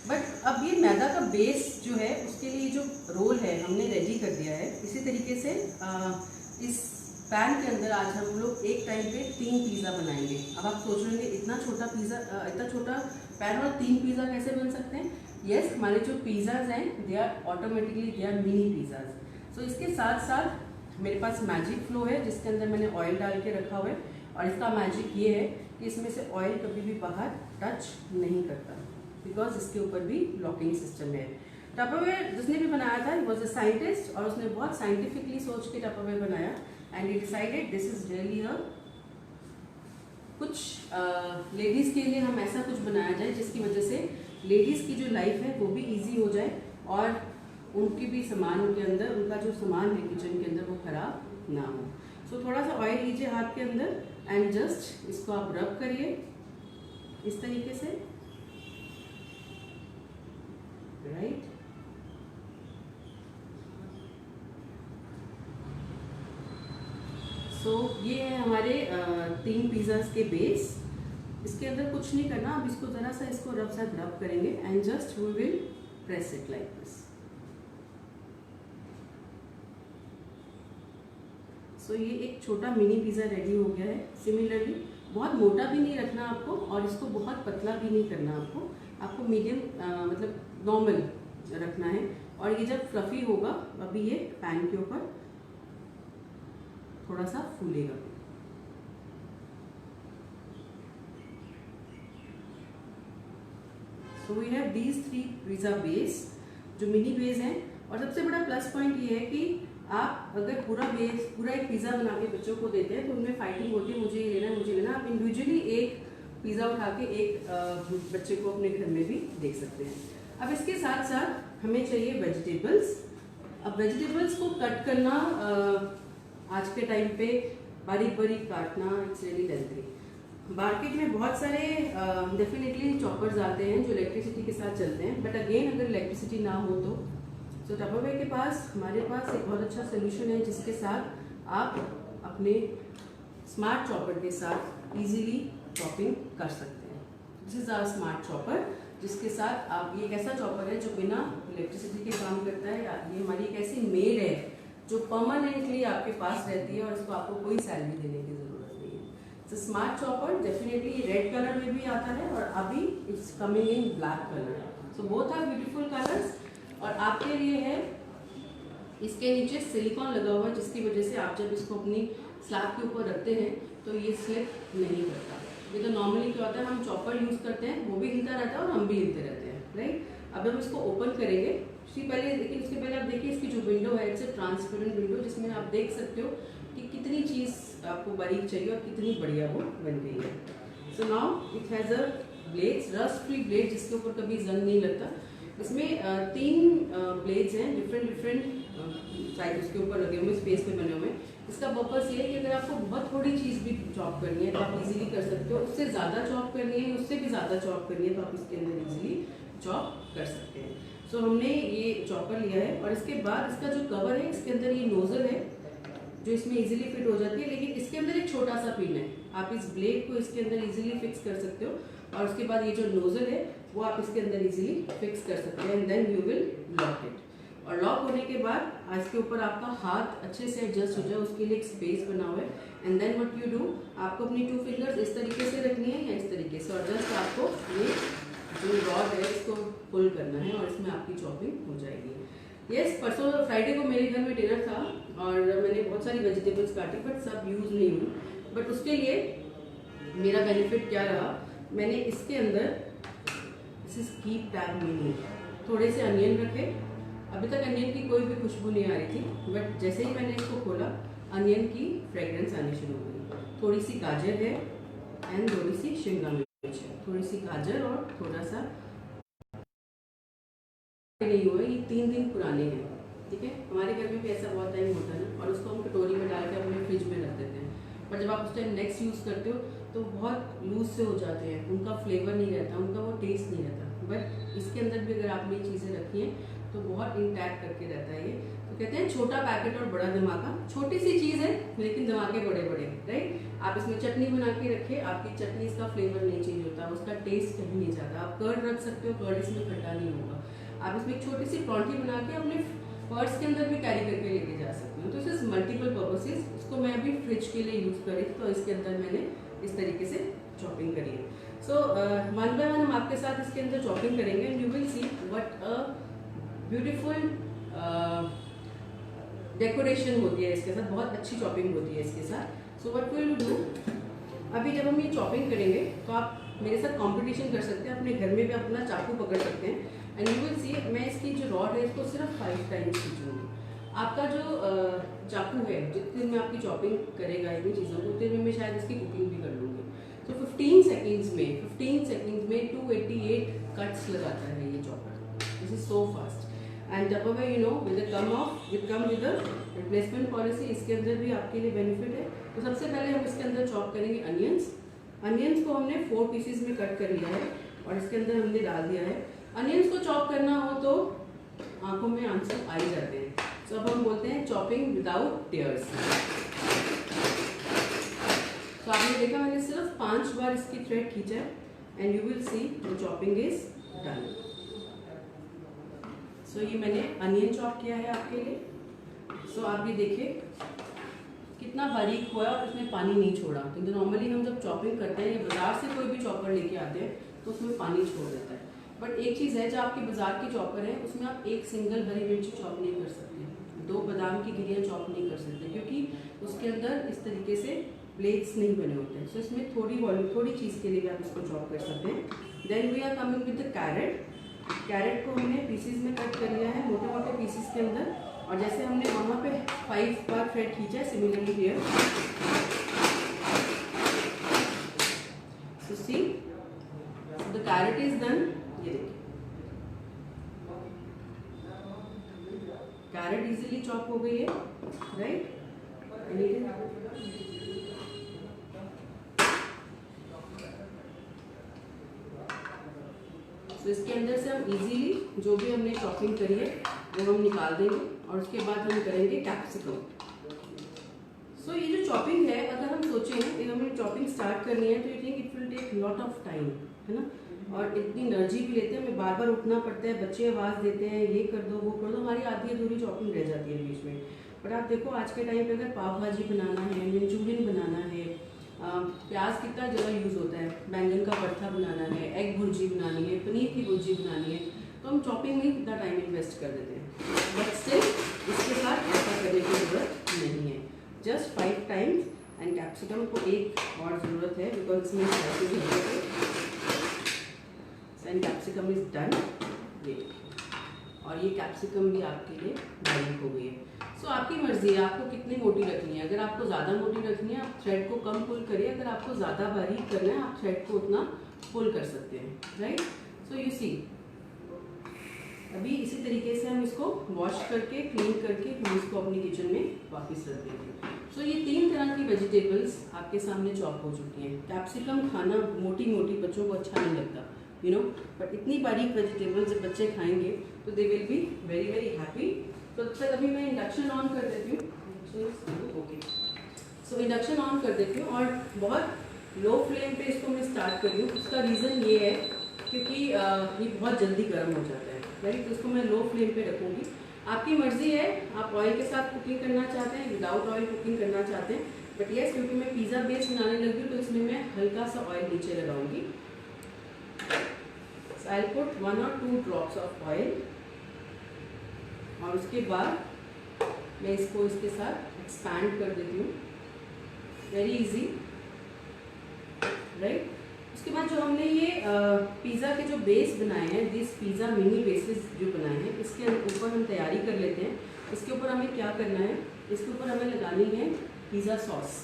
बट अब ये मैदा का बेस जो है उसके लिए जो रोल है हमने रेडी कर दिया है। इसी तरीके से इस पैन के अंदर आज हम लोग एक टाइम पे 3 पिज़्ज़ा बनाएंगे। अब आप सोच रहे हैं इतना छोटा पिज़्ज़ा, इतना छोटा पैन और 3 पिज़्ज़ा कैसे बन सकते हैं। यस, हमारे जो पिज़्ज़ाज हैं they are automatically they are mini pizzas. तो इसके साथ साथ मेरे पास मैजिक फ्लो है जिसके अंदर मैंने ऑयल डाल के रखा हुआ है और इसका मैजिक ये है कि इसमें से ऑयल कभी भी बाहर टच नहीं करता, बिकॉज इसके ऊपर भी लॉकिंग सिस्टम है। टपरवेयर जिसने भी बनाया था वॉज अ साइंटिस्ट और उसने बहुत साइंटिफिकली सोच के टपरवेयर बनाया and he decided this is really अ कुछ लेडीज़ के लिए हम ऐसा कुछ बनाया जाए जिसकी वजह से लेडीज़ की जो लाइफ है वो भी इजी हो जाए और उनकी भी सामान के अंदर, उनका जो सामान है किचन के अंदर वो खराब ना हो। सो थोड़ा सा ऑयल लीजिए हाथ के अंदर एंड जस्ट इसको आप रब करिए इस तरीके से, राइट। सो ये है हमारे 3 पिज़्ज़ास के बेस। इसके अंदर कुछ नहीं करना, अब इसको ज़रा सा इसको रब करेंगे and just we will press it like this. So ये एक छोटा मिनी पिज़्ज़ा रेडी हो गया है। सिमिलरली बहुत मोटा भी नहीं रखना आपको और इसको बहुत पतला भी नहीं करना आपको मीडियम मतलब नॉर्मल रखना है। और ये जब फ्लफी होगा अभी ये पैन के ऊपर थोड़ा सा फूलेगा। So we have these 3 pizza base जो मिनी बेस हैं। और सबसे बड़ा प्लस पॉइंट ये है कि आप अगर पूरा एक पिज़्ज़ा बना के बच्चों को देते हैं तो उनमें फाइटिंग होती है, मुझे ये लेना है, मुझे लेना। आप इंडिविजुअली एक पिज़्ज़ा उठा के एक बच्चे को अपने घर में भी दे सकते हैं। अब इसके साथ साथ हमें चाहिए वेजिटेबल्स। अब वेजिटेबल्स को कट करना आज के टाइम पे बारीक बारीक काटना इट्स रियली लेंथी। मार्केट में बहुत सारे डेफिनेटली चॉपर्स आते हैं जो इलेक्ट्रिसिटी के साथ चलते हैं, बट अगेन अगर इलेक्ट्रिसिटी ना हो तो टपरवेयर के पास हमारे पास एक बहुत अच्छा सोल्यूशन है जिसके साथ आप अपने स्मार्ट चॉपर के साथ इजीली चॉपिंग कर सकते हैं। This is our smart chopper, जिसके साथ आप, ये एक ऐसा चॉपर है जो बिना इलेक्ट्रिसिटी के काम करता है। ये हमारी एक ऐसी मेड है जो परमानेंटली आपके पास रहती है और इसको आपको कोई सैलरी देने की जरूरत नहीं है। तो smart chopper definitely red colour में भी आता है और अभी it's coming in black colour. So both are beautiful colours. और आपके लिए है इसके नीचे सिलिकॉन लगा हुआ है जिसकी वजह से आप जब इसको अपनी स्लैब के ऊपर रखते हैं तो ये स्लिप नहीं करता। ये तो नॉर्मली क्या होता है, हम चॉपर यूज करते हैं, वो भी हिलता रहता है और हम भी हिलते रहते हैं, राइट। अब हम इसको ओपन करेंगे पहले, लेकिन उसके पहले आप देखिए इसकी जो विंडो है इट्स ए ट्रांसपेरेंट विंडो, जिसमें आप देख सकते हो कि कितनी चीज़ आपको बारीक चाहिए और कितनी बढ़िया वो बन गई है। So now it has a blades, rust free blade जिसके ऊपर कभी जंग नहीं लगता। इसमें 3 ब्लेड्स हैं डिफरेंट साइज उसके ऊपर लगे हुए, स्पेस पे बने हुए। इसका पर्पस ये है कि अगर आपको बहुत थोड़ी चीज़ भी चॉप करनी है तो आप इजीली कर सकते हो, उससे ज़्यादा चॉप करनी है, उससे भी ज़्यादा चॉप करनी है तो आप इसके अंदर इजीली चॉप कर सकते हैं। सो हमने ये चॉपर लिया है और इसके बाद इसका जो कवर है इसके अंदर ये नोजल है जो इसमें इजीली फिट हो जाती है, लेकिन इसके अंदर एक छोटा सा पिन है। आप इस ब्लेड को इसके अंदर इजीली फिक्स कर सकते हो और उसके बाद ये जो नोजल है वो आप इसके अंदर इजीली फिक्स कर सकते हैं and then you will lock it. और लॉक होने के बाद इसके ऊपर आपका हाथ अच्छे से एडजस्ट हो जाए उसके लिए एक स्पेस बना हुआ है। And then what you do, आपको अपनी 2 फिंगर्स इस तरीके से रखनी है या इस तरीके से, और जस्ट आपको ये जो रॉड है इसको पुल करना है और इसमें आपकी चॉपिंग हो जाएगी। यस, परसों फ्राइडे को मेरे घर में डिनर था और मैंने बहुत सारी वेजिटेबल्स काटी बट सब यूज़ नहीं हुई। बट उसके लिए मेरा बेनिफिट क्या रहा, मैंने इसके अंदर कीप टैग मिनी थोड़े से अनियन रखे। अभी तक अनियन की कोई भी खुशबू नहीं आ रही थी, बट जैसे ही मैंने इसको खोला अनियन की फ्रेग्रेंस आनी शुरू हो गई। थोड़ी सी गाजर है एंड थोड़ी सी शिमला मिर्च है, थोड़ी सी गाजर और थोड़ा सा नहीं हुआ, ये 3 दिन पुराने हैं, ठीक है। हमारे घर में भी ऐसा बहुत टाइम होता है ना, और उसको हम कटोरी में डाल के अपने फ्रिज में रख देते हैं, पर जब आप उस टाइम नेक्स्ट यूज़ करते हो तो बहुत लूज से हो जाते हैं, उनका फ्लेवर नहीं रहता, उनका वो टेस्ट नहीं रहता। बट इसके अंदर भी अगर आपने चीज़ें रखी हैं तो बहुत इंटैक्ट करके रहता है ये। तो कहते हैं छोटा पैकेट और बड़ा धमाका। छोटी सी चीज़ है लेकिन धमाके बड़े बड़े, राइट। आप इसमें चटनी बना के रखिए, आपकी चटनी इसका फ्लेवर नहीं चेंज होता, उसका टेस्ट कहीं नहीं जाता। आप कर्ड रख सकते हो, कर्ड इसमें खट्टा नहीं होगा। आप इसमें एक छोटी सी परौंठी बना के अपने पर्स के अंदर भी कैरी करके लेके जा सकते हो। तो इस मल्टीपल पर्पसेस, इसको मैं अभी फ्रिज के लिए यूज़ करी तो इसके अंदर मैंने इस तरीके से चॉपिंग करी है। सो 1 बाय 1 हम आपके साथ इसके अंदर चॉपिंग करेंगे and you will see what a beautiful decoration होती है इसके साथ, बहुत अच्छी चॉपिंग होती है इसके साथ। सो व्हाट विल डू, अभी जब हम ये चॉपिंग करेंगे तो आप मेरे साथ कंपटीशन कर सकते हैं, अपने घर में भी अपना चाकू पकड़ सकते हैं एंड यू विल सी मैं इसकी जो रॉड है इसको सिर्फ 5 टाइम्स खींचूंगी। आपका जो चाकू है जितने में आपकी चॉपिंग करेगा इतनी चीज़ों को उतने में शायद इसकी कुकिंग भी कर लूँगी। तो 15 सेकेंड्स में 288 कट्स लगाता है ये chopper. This is so fast and Tupperware you know with come with replacement policy, इसके अंदर भी आपके लिए बेनिफिट है। तो सबसे पहले हम इसके अंदर चॉप करेंगे अनियंस को हमने 4 पीसेस में कट कर लिया है और इसके अंदर हमने डाल दिया है। अनियंस को चॉप करना हो तो आंखों में आंसू आ ही जाते हैं, तो अब हम बोलते हैं चॉपिंग विदाउट टीयर्स। तो आपने देखा मैंने सिर्फ 5 बार इसकी थ्रेड खींचा है and you will see the chopping is done. So ये मैंने अनियन चॉप किया है आपके लिए। सो आप ये देखिए कितना बारीक हुआ है और इसमें पानी नहीं छोड़ा। तो नॉर्मली हम जब चॉपिंग करते हैं या बाजार से कोई भी चॉपर लेके आते हैं तो उसमें पानी छोड़ देता है। बट एक चीज़ है, जो आपके बाजार की चॉपर है उसमें आप एक सिंगल हरी मिर्ची चॉप नहीं कर सकते, 2 बादाम की गिरियाँ चॉप नहीं कर सकते, क्योंकि उसके अंदर इस तरीके से ब्लेड्स नहीं बने होते हैं। सो इसमें थोड़ी चीज़ के लिए भी आप इसको चॉप कर सकते हैं। Then we are coming with the carrot को हमने पीसीज में कट कर लिया है, मोटे मोटे पीसीज के अंदर और जैसे हमने वहाँ पे 5 बार थ्रेड खींचा है, similarly here so see the carat is done. ये देखिए कैरेट इजीली चॉप हो गई है, राइट। तो इसके अंदर से हम इजीली जो भी हमने चॉपिंग करी है वो हम निकाल देंगे और उसके बाद हम करेंगे कैप्सिकम। सो ये जो चॉपिंग है, अगर हम सोचें कि हमें चॉपिंग स्टार्ट करनी है तो you think it will take lot of time, है ना, और इतनी एनर्जी भी लेते हैं, हमें बार बार उठना पड़ता है, बच्चे आवाज़ देते हैं ये कर दो वो कर दो, हमारी आधी अधूरी चॉपिंग रह जाती है बीच में। बट आप देखो आज के टाइम पे अगर पाव भाजी बनाना है, मंचूरियन बनाना है, प्याज कितना ज़्यादा यूज़ होता है, बैंगन का भरता बनाना है, एग भुर्जी बनानी है, पनीर की भुर्जी बनानी है, तो हम चॉपिंग में कितना टाइम इन्वेस्ट कर देते हैं। बट स्टिल इसके साथ ऐसा करने की ज़रूरत नहीं है, जस्ट 5 टाइम्स। एंड कैप्सिकम को एक और ज़रूरत है बिकॉज इसमें एंड कैप्सिकम इज डन। ये और ये कैप्सिकम भी आपके लिए बारीक हो गई है। सो आपकी मर्जी है आपको कितनी मोटी रखनी है। अगर आपको ज़्यादा मोटी रखनी है आप थ्रेड को कम पुल करिए, अगर आपको ज़्यादा बारीक करना है आप थ्रेड को उतना पुल कर सकते हैं, राइट। सो यू सी अभी इसी तरीके से हम इसको वॉश करके क्लीन करके हम इसको अपनी किचन में वापस रख देंगे। सो ये 3 तरह की वेजिटेबल्स आपके सामने चॉप हो चुकी हैं। कैप्सिकम खाना मोटी मोटी बच्चों को अच्छा नहीं लगता, यू नो, बट इतनी बारीक वेजिटेबल्स जब बच्चे खाएंगे तो they will be very very happy. तो तब तक अभी मैं इंडक्शन ऑन कर देती हूँ। ओके, सो इंडक्शन ऑन कर देती हूँ और बहुत लो फ्लेम पे इसको मैं स्टार्ट कर रही हूँ। उसका रीज़न ये है क्योंकि ये बहुत जल्दी गर्म हो जाता है, राइट। तो इसको मैं लो फ्लेम पे रखूँगी। आपकी मर्जी है, आप ऑयल के साथ कुकिंग करना चाहते हैं, विदाउट ऑयल कुकिंग करना चाहते हैं, बट येस क्योंकि मैं पिज़्ज़ा बेस बनाने लगी हूँ तो इसमें मैं हल्का सा ऑयल नीचे लगाऊंगी। So I'll put 1 or 2 drops of oil और उसके बाद मैं इसको इसके साथ एक्सपैंड कर देती हूँ, वेरी इजी, राइट। उसके बाद जो हमने ये पिज़्ज़ा के जो बेस बनाए हैं, दिस पिज़्ज़ा मिनी बेसिस जो बनाए हैं, इसके ऊपर हम तैयारी कर लेते हैं। इसके ऊपर हमें क्या करना है, इसके ऊपर हमें लगानी है pizza sauce.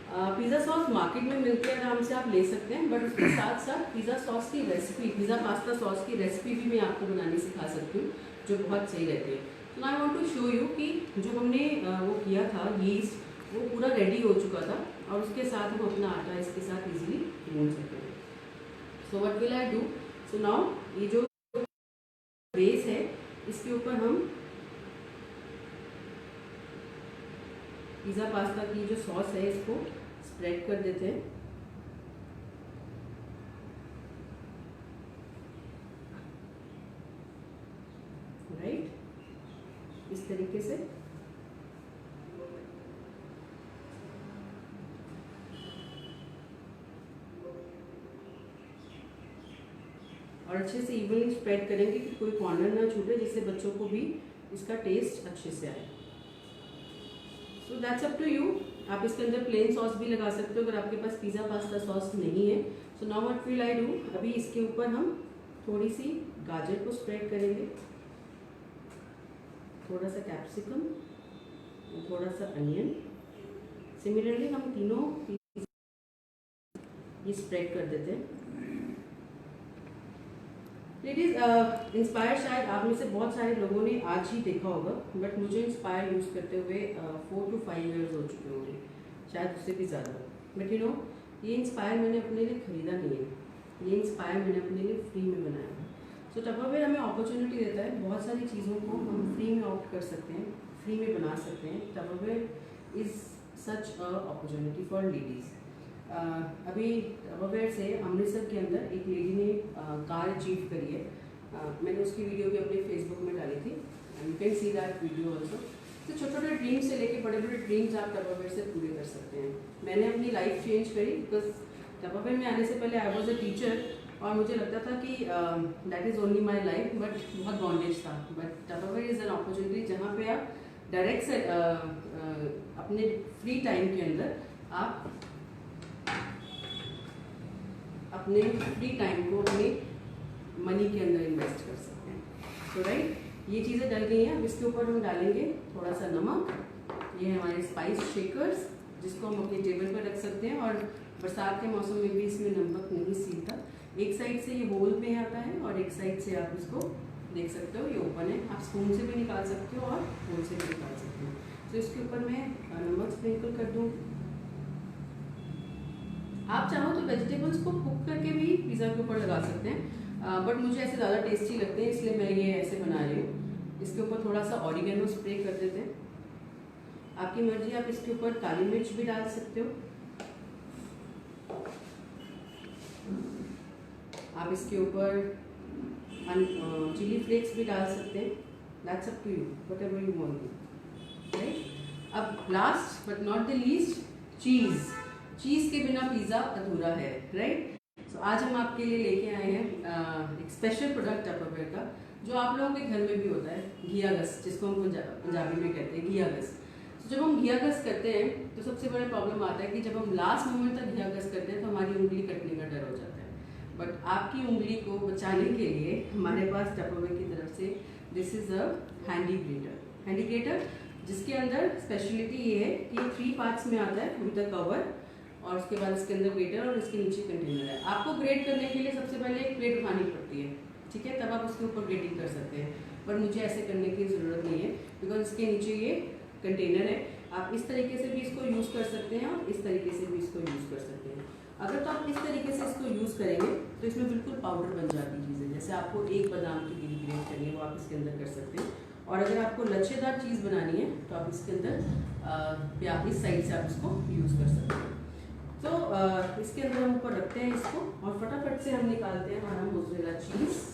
Pizza sauce market में मिलती है, आराम से आप ले सकते हैं, बट उसके साथ साथ पिज़्ज़ा सॉस की रेसिपी, पिज़्ज़ा पास्ता सॉस की रेसिपी भी मैं आपको बनानी सिखा सकती हूँ जो बहुत सही रहती है। तो I want to show you कि जो हमने वो किया था यीस्ट, वो पूरा रेडी हो चुका था और उसके साथ हम अपना आटा इसके साथ इजीली गूंद सकते हैं। So what will I do, so now ये जो बेस है इसके ऊपर हम पिज़्ज़ा पास्ता की जो सॉस है इसको स्प्रेड कर देते हैं, राइट, इस तरीके से। और अच्छे से इवनली स्प्रेड करेंगे कि कोई कॉर्नर ना छूटे, जिससे बच्चों को भी इसका टेस्ट अच्छे से आए। So that's up to you, आप इसके अंदर प्लेन सॉस भी लगा सकते हो अगर आपके पास पिज़्ज़ा पास्ता सॉस नहीं है। So now what will I do, अभी इसके ऊपर हम थोड़ी सी गाजर को स्प्रेड करेंगे, थोड़ा सा कैप्सिकम, थोड़ा सा अनियन। सिमिलरली हम तीनों ये स्प्रेड कर देते हैं। इट इज़ इंस्पायर, शायद आप में से बहुत सारे लोगों ने आज ही देखा होगा, बट मुझे इंस्पायर यूज़ करते हुए 4 to 5 ईयर्स हो चुके होंगे, शायद उससे भी ज़्यादा। बट यू नो, ये इंस्पायर मैंने अपने लिए ख़रीदा नहीं है, ये इंस्पायर मैंने अपने लिए फ्री में बनाया है। सो टपरवेयर हमें अपॉर्चुनिटी देता है, बहुत सारी चीज़ों को हम फ्री में ऑप्ट कर सकते हैं, फ्री में बना सकते हैं। Tupperware is such a opportunity for ladies. अभी टपरवेयर से अमृतसर के अंदर एक लेडी ने कार अचीव करी है, मैंने उसकी वीडियो भी अपने फेसबुक में डाली थी, you can see that video also. तो छोटे छोटे ड्रीम्स से लेके बड़े बड़े ड्रीम्स आप टपरवेयर से पूरे कर सकते हैं। मैंने अपनी लाइफ चेंज करी बिकॉज टपरवेयर में आने से पहले आई वॉज अ टीचर और मुझे लगता था कि that is only my life, but बहुत बॉन्डेज था। But Tupperware is an opportunity जहाँ पे आप डायरेक्ट से अपने फ्री टाइम के अंदर आप अपने फ्री टाइम को अपने मनी के अंदर इन्वेस्ट कर सकते हैं। सो राइट, ये चीज़ें डल गई हैं। अब इसके ऊपर हम डालेंगे थोड़ा सा नमक। ये है हमारे स्पाइस शेकर्स, जिसको हम अपनी टेबल पर रख सकते हैं, और बरसात के मौसम में भी इसमें नमक नहीं सीलता। एक साइड से ये होल में आता है और एक साइड से आप इसको देख सकते हो ये ओपन है। आप स्पून से भी निकाल सकते हो और होल से भी निकाल सकते हो। तो इसके ऊपर मैं नमक स्प्रिंकल कर दूँ। आप चाहो तो वेजिटेबल्स को कुक करके भी पिज़्ज़ा के ऊपर लगा सकते हैं, बट मुझे ऐसे ज़्यादा टेस्टी लगते हैं, इसलिए मैं ये ऐसे बना रही हूँ। इसके ऊपर थोड़ा सा ऑरिगेनो स्प्रे कर देते हैं। आपकी मर्जी, आप इसके ऊपर काली मिर्च भी डाल सकते हो। आप इसके ऊपर चिली फ्लेक्स भी डाल सकते हैं। That's up to you, whatever you want, right. अब last but not the least, cheese. Cheese के बिना पिज़्ज़ा अधूरा है, राइट। सो आज हम आपके लिए लेके आए हैं एक स्पेशल प्रोडक्ट टपरवेयर का, जो आप लोगों के घर में भी होता है, घियागस, जिसको हम पंजाबी में कहते हैं घियागस। तो जब हम घियागस करते हैं तो सबसे बड़ा प्रॉब्लम आता है कि जब हम लास्ट मोमेंट तक घियागस करते हैं तो हमारी उंगली कटने का डर हो जाता है। बट आपकी उंगली को बचाने के लिए हमारे पास टपरवेयर की तरफ से this is a handy greater, जिसके अंदर स्पेशलिटी ये है कि ये 3 पार्ट्स में आता है विद द कवर, और उसके बाद इसके अंदर ग्रेटर और इसके नीचे कंटेनर है। आपको ग्रेट करने के लिए सबसे पहले एक प्लेट उठानी पड़ती है, ठीक है, तब आप उसके ऊपर ग्रेटिंग कर सकते हैं। पर मुझे ऐसे करने की ज़रूरत नहीं है, बिकॉज इसके नीचे ये कंटेनर है। आप इस तरीके से भी इसको यूज़ कर सकते हैं और इस तरीके से भी इसको यूज़ कर सकते हैं। अगर तो आप इस तरीके से इसको यूज़ करेंगे तो इसमें बिल्कुल पाउडर बन जाती चीज़ें। जैसे आपको एक बादाम की गिरी ग्रेट करनी है, वो आप इसके अंदर कर सकते हैं। और अगर आपको लच्छेदार चीज़ बनानी है तो आप इसके अंदर इस साइड से आप इसको यूज़ कर सकते हैं। तो इसके अंदर हम ऊपर रखते हैं इसको, और फटाफट से हम निकालते हैं हमारा mozzarella cheese.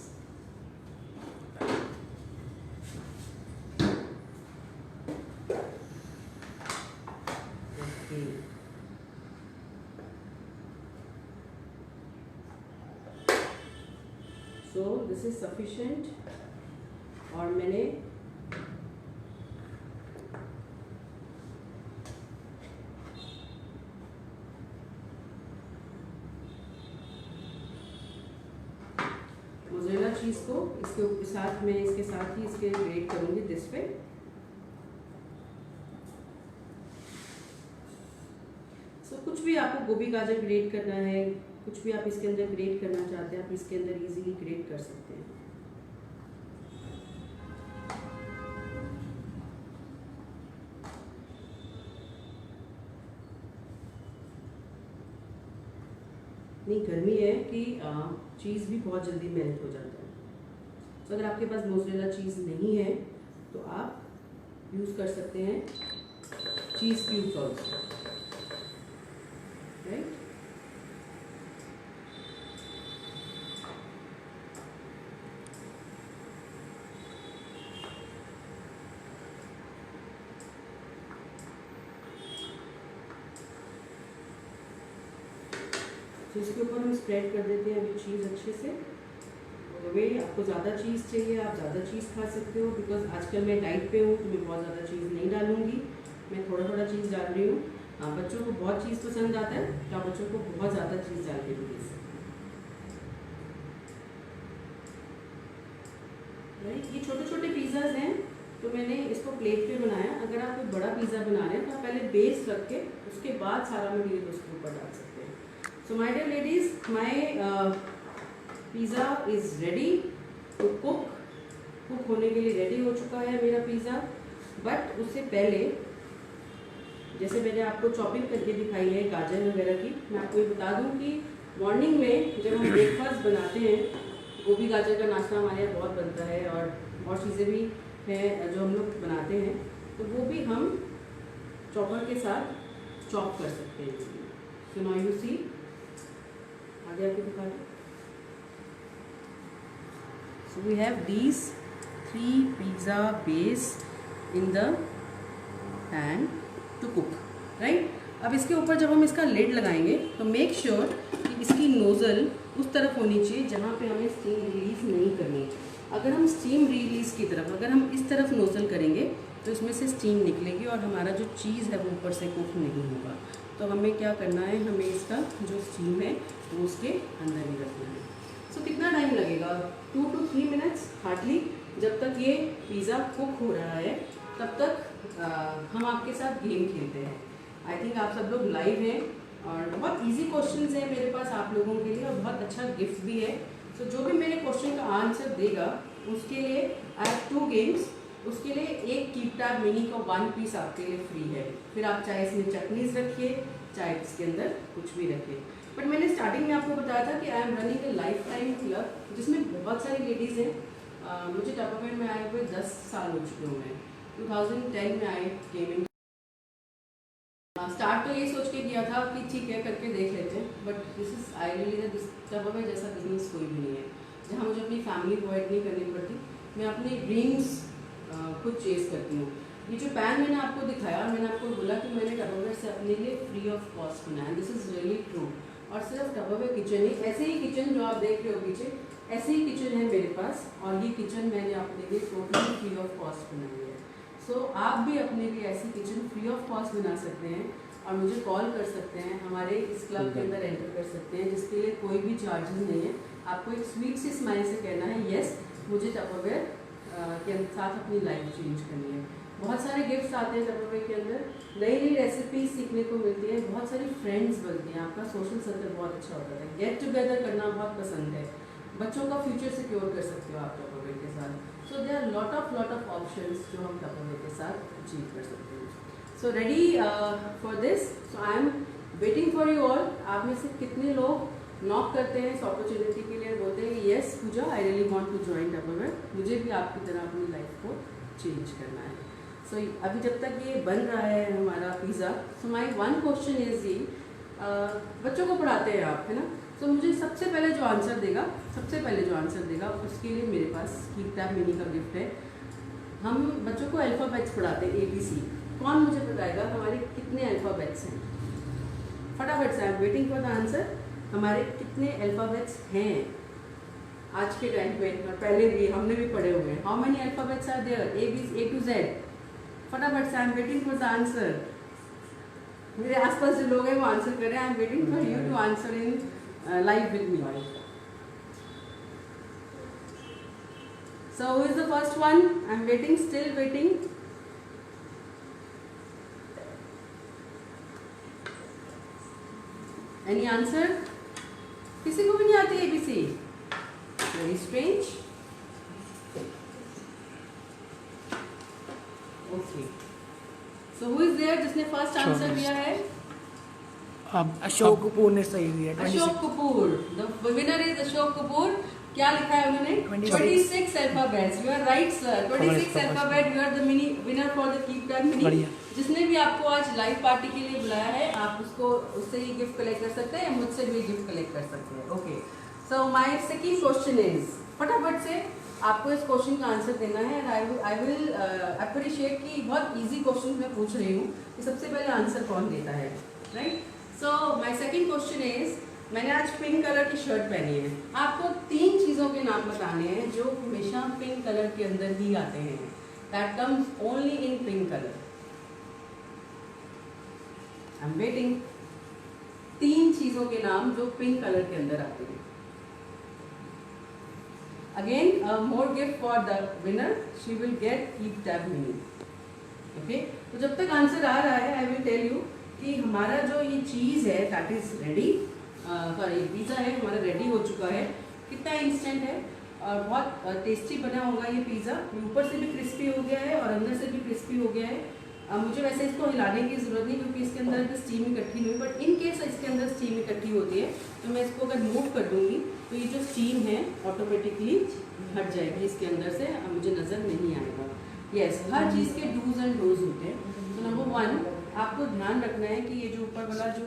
So this is sufficient. और मैंने मोज़रेला चीज़ को इसके साथ में इसके साथ ही इसके ग्रेट करूँगी दिस पे। सो कुछ भी आपको गोभी गाजर ग्रेट करना है, कुछ भी आप इसके अंदर ग्रेट करना चाहते हैं, आप इसके अंदर इजीली ग्रेट कर सकते हैं। इतनी गर्मी है कि चीज़ भी बहुत जल्दी मेल्ट हो जाता है। तो अगर आपके पास मोज़रेला चीज़ नहीं है तो आप यूज़ कर सकते हैं चीज़ क्यूब्स ऑल्सो, राइट। तो इसके ऊपर हम स्प्रेड कर देते हैं अभी चीज़ अच्छे से। वे आपको ज़्यादा चीज़ चाहिए आप ज़्यादा चीज़ खा सकते हो, बिकॉज आजकल मैं डाइट पे हूँ तो मैं बहुत ज़्यादा चीज़ नहीं डालूँगी, मैं थोड़ा थोड़ा चीज़ डाल रही हूँ। बच्चों को बहुत चीज़ पसंद आता है तो आप बच्चों को बहुत ज़्यादा चीज़ डाल के भी दे सकते हैं, राइट। ये छोटे छोटे पिज़्ज़ाज हैं तो मैंने इसको प्लेट पे बनाया। अगर आप कोई बड़ा पिज़्ज़ा बना रहे हैं तो आप पहले बेस रख के उसके बाद सारा मटीरियल उसके ऊपर डाल सकते हैं। So my dear ladies, my pizza is ready to cook होने के लिए रेडी हो चुका है मेरा पिज़्ज़ा। बट उससे पहले जैसे मैंने आपको चॉपिंग करके दिखाई है गाजर वगैरह की, मैं आपको ये बता दूं कि मॉर्निंग में जब हम ब्रेकफास्ट बनाते हैं, गोभी गाजर का नाश्ता हमारे यहाँ बहुत बनता है और चीज़ें भी हैं जो हम लोग बनाते हैं, तो वो भी हम चॉपर के साथ चॉप कर सकते हैं। सो नाउ यू सी, आगे आपको दिखा दूँ। So we have these 3 pizza base in the pan to cook, right? अब इसके ऊपर जब हम इसका लिड लगाएंगे तो मेक श्योर कि इसकी नोज़ल उस तरफ होनी चाहिए जहाँ पे हमें स्टीम रिलीज़ नहीं करनी। अगर हम स्टीम रिलीज़ की तरफ, अगर हम इस तरफ नोज़ल करेंगे तो इसमें से स्टीम निकलेगी और हमारा जो चीज़ है वो ऊपर से कुक नहीं होगा। तो हमें क्या करना है, हमें इसका जो स्टीम है वो उसके अंदर ही रखना है। सो कितना टाइम लगेगा? 2 to 3 मिनट्स हार्डली, जब तक ये पिज़्ज़ा कुक हो रहा है तब तक हम आपके साथ गेम खेलते हैं। आई थिंक आप सब लोग लाइव हैं और बहुत इजी क्वेश्चंस हैं मेरे पास आप लोगों के लिए और बहुत अच्छा गिफ्ट भी है। सो जो भी मेरे क्वेश्चन का आंसर देगा उसके लिए आई हैव 2 गेम्स। उसके लिए एक कीप टैब मिनी का 1 पीस आपके लिए फ्री है। फिर आप चाहे इसमें चटनीज रखिए, चाहे इसके अंदर कुछ भी रखिए। बट मैंने स्टार्टिंग में आपको बताया था कि I am running A life time club जिसमें बहुत सारी लेडीज़ हैं। मुझे टपरवेयर में आए हुए 10 साल हो चुके हुए हैं। 2010 में आई गेमिंग। स्टार्ट तो ये सोच के किया था कि ठीक है करके देख लेते हैं, but this is I really this Tupperware जैसा बिजनेस कोई भी नहीं है जहाँ मुझे अपनी फैमिली प्रोवाइड नहीं करनी पड़ती। मैं अपनी ड्रीम्स खुद चेस करती हूँ। ये जो पैन मैंने आपको दिखाया, मैंने आपको बोला कि मैंने टपरवेयर से अपने लिए फ्री ऑफ कॉस्ट बनाया। This is really true. और सिर्फ टपरवेयर किचन ही, ऐसे ही किचन जो आप देख रहे हो पीछे, ऐसे ही किचन है मेरे पास और ये किचन मैंने अपने लिए टोटली फ्री ऑफ कॉस्ट बनाई है। सो आप भी अपने लिए ऐसी किचन फ्री ऑफ कॉस्ट बना सकते हैं और मुझे कॉल कर सकते हैं। हमारे इस क्लब के अंदर एंटर कर सकते हैं जिसके लिए कोई भी चार्जेस नहीं है। आपको एक स्वीट सी स्माइल से कहना है यस मुझे टपरवेयर के साथ अपनी लाइफ चेंज करनी है। बहुत सारे गिफ्ट्स आते हैं टपरवेयर के अंदर, नई नई रेसिपीज सीखने को मिलती है, बहुत सारी फ्रेंड्स बनती हैं, आपका सोशल सर्कल बहुत अच्छा होता है, गेट टुगेदर करना बहुत पसंद है, बच्चों का फ्यूचर सिक्योर कर सकते हो आप टपरवेयर के साथ। So there are lot of options जो हम टपरवेयर के साथ अचीव कर सकते हैं। So ready for this? So I am waiting for you all. आप में से कितने लोग नॉक करते हैं इस अपॉर्चुनिटी के लिए, बोलते हैं yes Pooja I really want to join Tupperware, मुझे भी आपकी तरह अपनी लाइफ को चेंज करना है। सो अभी जब तक ये बन रहा है हमारा pizza, so my 1 question is ये, बच्चों को पढ़ाते हैं आप, है ना? सो मुझे सबसे पहले जो आंसर देगा उसके लिए मेरे पास कीप टैब मिनी का गिफ्ट है। हम बच्चों को अल्फ़ाबेट्स पढ़ाते हैं ABC। कौन मुझे बताएगा हमारे कितने अल्फ़ाबेट्स हैं? फटाफट से, I am waiting for the answer. हमारे कितने अल्फ़ाबेट्स हैं आज के टाइम पे? पहले भी हमने भी पढ़े हुए हैं। How many alphabets are there? A to Z। फटाफट से, I am waiting for the answer. मेरे आसपास जो लोग हैं वो आंसर कर रहे हैं। I am waiting for you to answer in live with me. So who is the first one? I am waiting, still waiting. Any answer? किसी को भी नहीं आती ABC? Very strange. Okay, so who is there जिसने first answer दिया है? अशोक कपूर ने सही दिया। Ashok Kapoor, the winner is Ashok Kapoor. क्या लिखा है उन्होंने? 26 alphabets. You are right sir, 26 alphabet. You are the mini winner for the keep tab mini. जिसने भी आपको आज लाइव पार्टी के लिए बुलाया है, आप उससे ही गिफ्ट कलेक्ट कर सकते हैं या मुझसे भी गिफ्ट कलेक्ट कर सकते हैं। Okay, so my second question is, फटाफट से आपको इस क्वेश्चन का आंसर देना है। आई विल अप्रिशिएट कि बहुत इजी क्वेश्चन मैं पूछ रही हूँ कि सबसे पहले आंसर कौन देता है, right? So my second question is, मैंने आज पिंक कलर की शर्ट पहनी है। आपको 3 चीज़ों के नाम बताने हैं जो हमेशा पिंक कलर के अंदर ही आते हैं, that comes only in pink colour. I am waiting. 3 चीज़ों के नाम जो पिंक कलर के अंदर आते हैं। Again more gift for the winner, she will get keep tab mini. Okay, तो जब तक आंसर आ रहा है आई विल टेल यू कि हमारा जो ये चीज़ है that is ready, sorry pizza है हमारा रेडी हो चुका है। कितना इंस्टेंट है और बहुत टेस्टी बना होगा ये पिज़्ज़ा। ऊपर से भी क्रिस्पी हो गया है और अंदर से भी क्रिस्पी हो गया है। मुझे वैसे इसको हिलाने की ज़रूरत नहीं क्योंकि इसके अंदर स्टीम इकट्ठी नहीं हुई, बट इन केस इसके अंदर स्टीम इकट्ठी होती है तो मैं इसको अगर मूव कर दूँगी तो ये जो स्टीम है ऑटोमेटिकली हट जाएगी इसके अंदर से, मुझे नज़र नहीं आएगा। यस, हर चीज़ के डूज एंड डोज होते हैं। तो नंबर 1 आपको ध्यान रखना है कि ये जो ऊपर वाला जो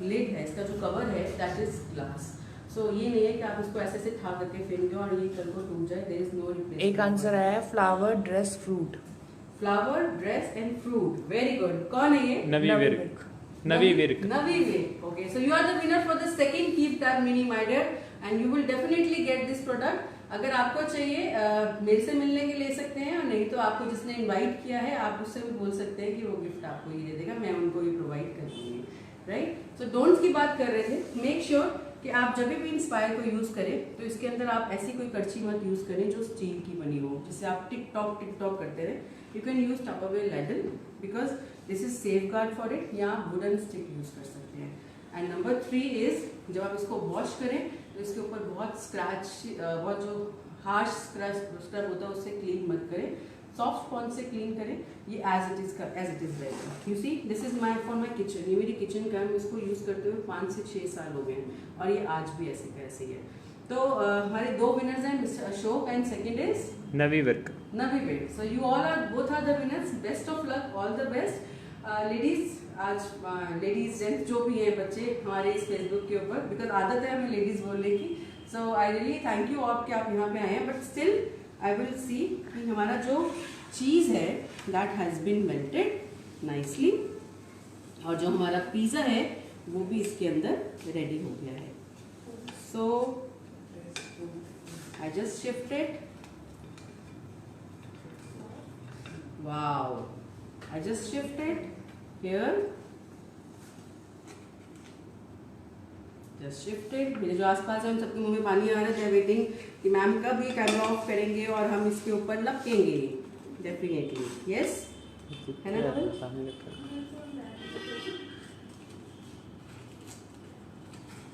लिड है, इसका जो कवर है दैट इज ग्लास। सो ये नहीं है कि आप इसको ऐसे ठा करके फेंक दो और ये कल को टूट जाए। There is no replacement. एक आंसर है flower, dress, fruit. Flower, dress and fruit, very good. कौन है ये? Navi Virk. Navi Virk. Okay, so you are the winner for the second keep tab mini my dear and you will definitely get this product. अगर आपको चाहिए मेरे से मिलने के ले सकते हैं, और नहीं तो आपको जिसने इनवाइट किया है आप उससे भी बोल सकते हैं कि वो गिफ्ट आपको ये दे देगा, मैं उनको ये प्रोवाइड कर दूंगी, राइट? सो डोंट्स की बात कर रहे थे। मेक श्योर कि आप जब भी इंस्पायर को यूज़ करें तो इसके अंदर आप ऐसी कोई कड़छी मत यूज़ करें जो स्टील की बनी हो, जिससे आप टिक टॉक करते रहे। You can use Tupperware ladle because this is safe guard for it, या वुडन स्टिक यूज़ कर सकते हैं। एंड नंबर 3 इज जब आप इसको वॉश करें तो इसके ऊपर बहुत स्क्रैच, बहुत जो हार्श स्क्रब होता है उससे क्लीन मत करें, सॉफ्ट स्पॉन्ज से क्लीन करें। ये एज इट इज रहेगा। You see this is my for my kitchen, ये मेरी किचन का है, इसको यूज़ करते हुए 5 से 6 साल हो गए हैं और ये आज भी ऐसे का ऐसे ही है। तो हमारे 2 विनर्स हैं, mister Ashok and second is Navi Virk. Navi Virk. So you all are both are the winners, best of luck, all the best. Ladies आज लेडीज जेंट्स जो भी हैं बच्चे हमारे इस फेसबुक के ऊपर, बिकॉज आदत है हमें लेडीज बोलने की, so I really thank you आप कि आप यहाँ पे आए हैं। But still I will see कि हमारा जो चीज़ है that has been melted nicely, और जो हमारा पिज़्ज़ा है वो भी इसके अंदर रेडी हो गया है। So I just shifted, wow, I just shifted here, just shifted। मेरे जो आसपास है उन सबके मुंह में पानी आ रहा था, वेटिंग कि मैम कब ये कैमरा ऑफ करेंगे और हम इसके ऊपर लपकेंगे। डेफिनेटली यस, है ना double?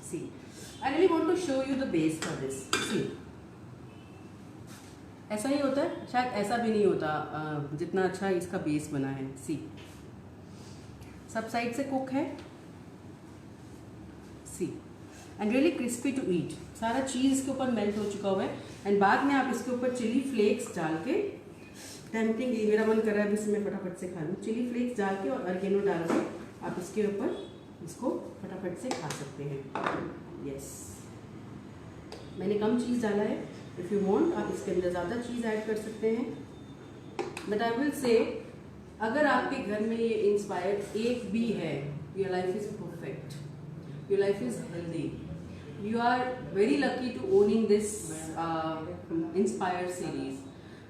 See, I really want to show you the base for this. See, ऐसा ही होता है, शायद ऐसा भी नहीं होता जितना अच्छा इसका बेस बना है। सी सब साइड से कुक है, see and really crispy to eat. सारा चीज़ इसके ऊपर मेल्ट हो चुका हुआ है एंड बाद में आप इसके ऊपर चिली फ्लेक्स डाल के, टेम्पटिंग, ये मेरा मन कर रहा है अभी इसमें फटाफट से खा लूँ। चिली फ्लेक्स डाल के और ऑर्गेनो डाल के आप इसके ऊपर इसको फटाफट से खा सकते हैं। यस, मैंने कम चीज़ डाला है, इफ़ यू वांट आप इसके अंदर ज़्यादा चीज़ ऐड कर सकते हैं। बट आई विल से अगर आपके घर में ये इंस्पायर एक भी है, your life is perfect, your life is healthy, you are very lucky to owning this inspire series.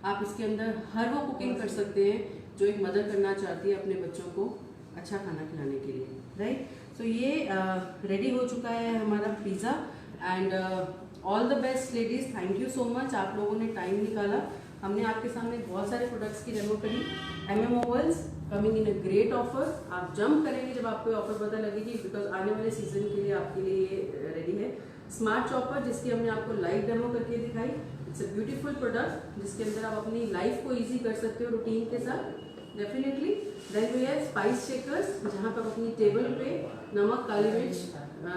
आप इसके अंदर हर वो कुकिंग कर सकते हैं जो एक मदर करना चाहती है अपने बच्चों को अच्छा खाना खिलाने के लिए, राइट? सो ये रेडी हो चुका है हमारा pizza and all the best ladies, thank you so much, आप लोगों ने टाइम निकाला। हमने आपके सामने बहुत सारे प्रोडक्ट्स की डेमो करी। MM vowels coming in a great offer, आप जंप करेंगे जब आपको ऑफर पता लगेगी, बिकॉज आने वाले सीजन के लिए आपके लिए ये रेडी है। स्मार्ट चॉपर जिसकी हमने आपको लाइव डेमो करके दिखाई, इट्स अ ब्यूटीफुल प्रोडक्ट जिसके अंदर आप अपनी लाइफ को ईजी कर सकते हो रूटीन के साथ, definitely. Then we have spice shakers जहाँ पर आप अपनी टेबल पे नमक, काली मिर्च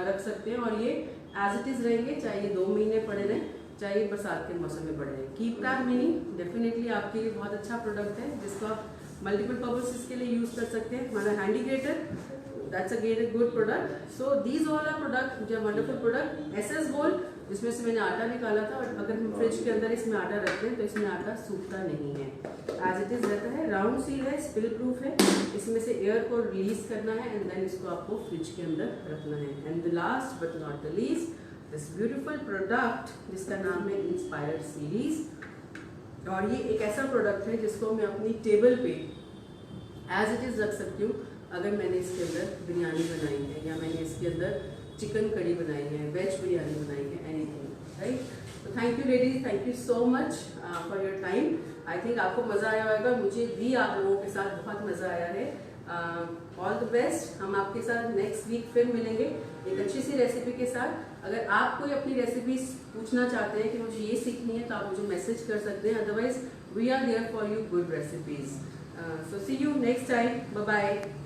रख सकते हैं और ये एज इट इज़ रहेंगे, चाहे ये 2 महीने पड़े रहें, चाहे बरसात के मौसम में पड़े रहें। कीप टैब मिनी डेफिनेटली आपके लिए बहुत अच्छा प्रोडक्ट है जिसको आप मल्टीपल पर्पसेस के लिए यूज़ कर सकते हैं। हमारा handy grater, that's a good product. So these all are product जो वंडरफुल प्रोडक्ट। SS बोल जिसमें से मैंने आटा निकाला था, और अगर हम फ्रिज के अंदर इसमें आटा रखते हैं तो इसमें आटा सूखता नहीं है, एज इट इज़ रहता है। राउंड सील है, स्पिल प्रूफ है, इसमें से एयर को रिलीज करना है एंड देन इसको आपको फ्रिज के अंदर रखना है। And the last but not the least, this beautiful product जिसका नाम है इंस्पायर सीरीज, और ये एक ऐसा प्रोडक्ट है जिसको मैं अपनी टेबल पे एज इट इज़ रख सकती हूँ। अगर मैंने इसके अंदर बिरयानी बनाई है या मैंने इसके अंदर चिकन कड़ी बनाई है, वेज बिरयानी बनाई है, एनीथिंग, राइट? तो thank you ladies, thank you so much for your time. I think आपको मज़ा आया होगा, मुझे भी आप लोगों के साथ बहुत मज़ा आया है। ऑल द बेस्ट, हम आपके साथ नेक्स्ट वीक फिर मिलेंगे एक अच्छी सी रेसिपी के साथ। अगर आप कोई अपनी रेसिपीज पूछना चाहते हैं कि मुझे ये सीखनी है तो आप मुझे मैसेज कर सकते हैं, otherwise we are there for you good recipes. So see you next time, bye bye.